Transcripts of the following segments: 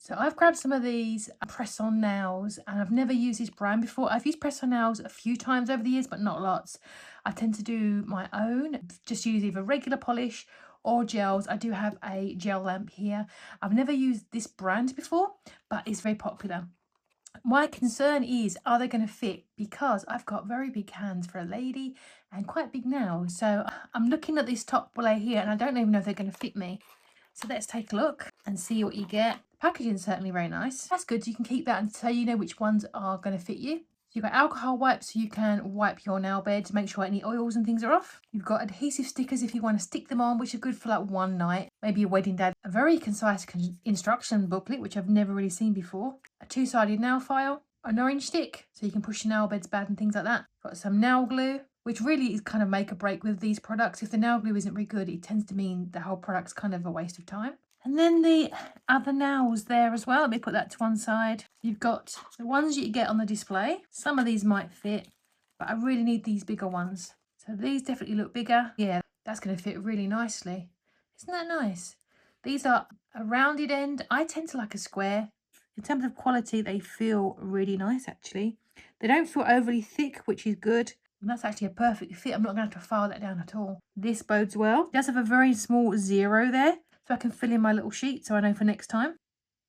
So I've grabbed some of these Press On Nails, and I've never used this brand before. I've used Press On Nails a few times over the years, but not lots. I tend to do my own, just use either regular polish or gels. I do have a gel lamp here. I've never used this brand before, but it's very popular. My concern is, are they going to fit? Because I've got very big hands for a lady and quite big nails. So I'm looking at this top layer here, and I don't even know if they're going to fit me. So let's take a look and see what you get. The packaging is certainly very nice. That's good. You can keep that and so you know which ones are going to fit you. So you've got alcohol wipes so you can wipe your nail bed to make sure any oils and things are off. You've got adhesive stickers if you want to stick them on, which are good for like one night, maybe a wedding day. A very concise instruction booklet, which I've never really seen before. A two-sided nail file, an orange stick so you can push your nail beds bad and things like that. Got some nail glue, which really is kind of make or break with these products. If the nail glue isn't very good, it tends to mean the whole product's kind of a waste of time. And then the other nails there as well. Let me put that to one side. You've got the ones you get on the display. Some of these might fit, but I really need these bigger ones. So these definitely look bigger. Yeah, that's going to fit really nicely. Isn't that nice? These are a rounded end. I tend to like a square. In terms of quality, they feel really nice actually. They don't feel overly thick, which is good. And that's actually a perfect fit. I'm not going to have to file that down at all. This bodes well. It does have a very small zero there, so I can fill in my little sheet so I know for next time.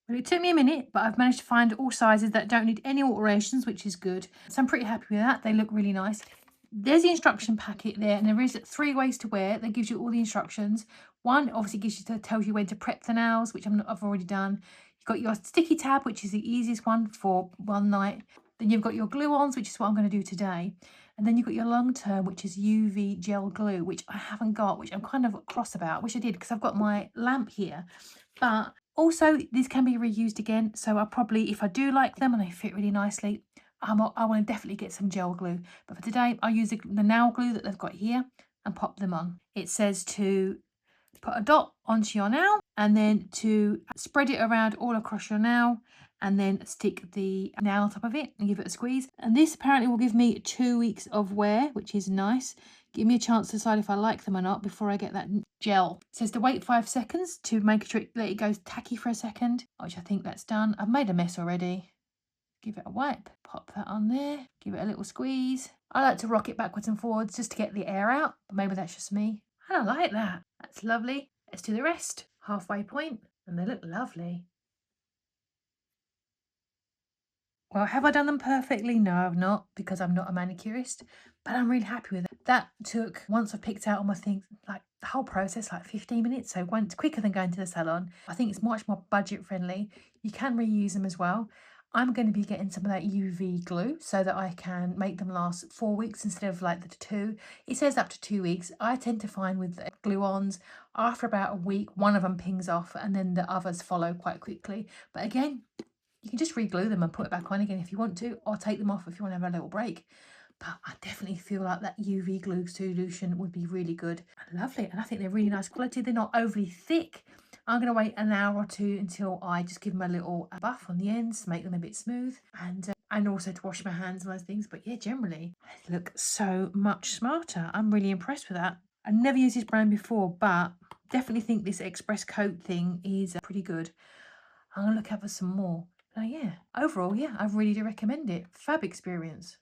But it took me a minute, but I've managed to find all sizes that don't need any alterations, which is good. So I'm pretty happy with that. They look really nice. There's the instruction packet there, and there is 3 ways to wear it. That gives you all the instructions. One obviously tells you when to prep the nails, which I've already done. You've got your sticky tab, which is the easiest one for one night. Then you've got your glue-ons, which is what I'm going to do today. And then you've got your long term, which is UV gel glue, which I haven't got, which I'm kind of cross about. Wish I did, because I've got my lamp here. But also, these can be reused again. So I'll probably, if I do like them and they fit really nicely, I want to definitely get some gel glue. But for today, I'll use the nail glue that they've got here and pop them on. It says to put a dot onto your nail and then to spread it around all across your nail and then stick the nail on top of it and give it a squeeze. And this apparently will give me 2 weeks of wear, which is nice. Give me a chance to decide if I like them or not before I get that gel. It says to wait 5 seconds to make sure let it go tacky for a second, which I think that's done. I've made a mess already. Give it a wipe, pop that on there, give it a little squeeze. I like to rock it backwards and forwards just to get the air out, but maybe that's just me. I don't like that. That's lovely. Let's do the rest. Halfway point, and they look lovely. Well, have I done them perfectly? No, I've not, because I'm not a manicurist, but I'm really happy with it. That took, once I picked out all my things, like the whole process, like 15 minutes, so went quicker than going to the salon. I think it's much more budget friendly. You can reuse them as well. I'm going to be getting some of that UV glue so that I can make them last 4 weeks instead of like the 2. It says up to 2 weeks. I tend to find with glue-ons, after about a week, one of them pings off and then the others follow quite quickly. But again, you can just re-glue them and put it back on again if you want to, or take them off if you want to have a little break. But I definitely feel like that UV glue solution would be really good and lovely. And I think they're really nice quality. They're not overly thick. I'm going to wait an hour or 2 until I just give them a little buff on the ends, make them a bit smooth, and also to wash my hands and those things. But yeah, generally, they look so much smarter. I'm really impressed with that. I've never used this brand before, but definitely think this express coat thing is pretty good. I'm going to look out for some more. Yeah, overall, yeah, I really do recommend it. Fab experience.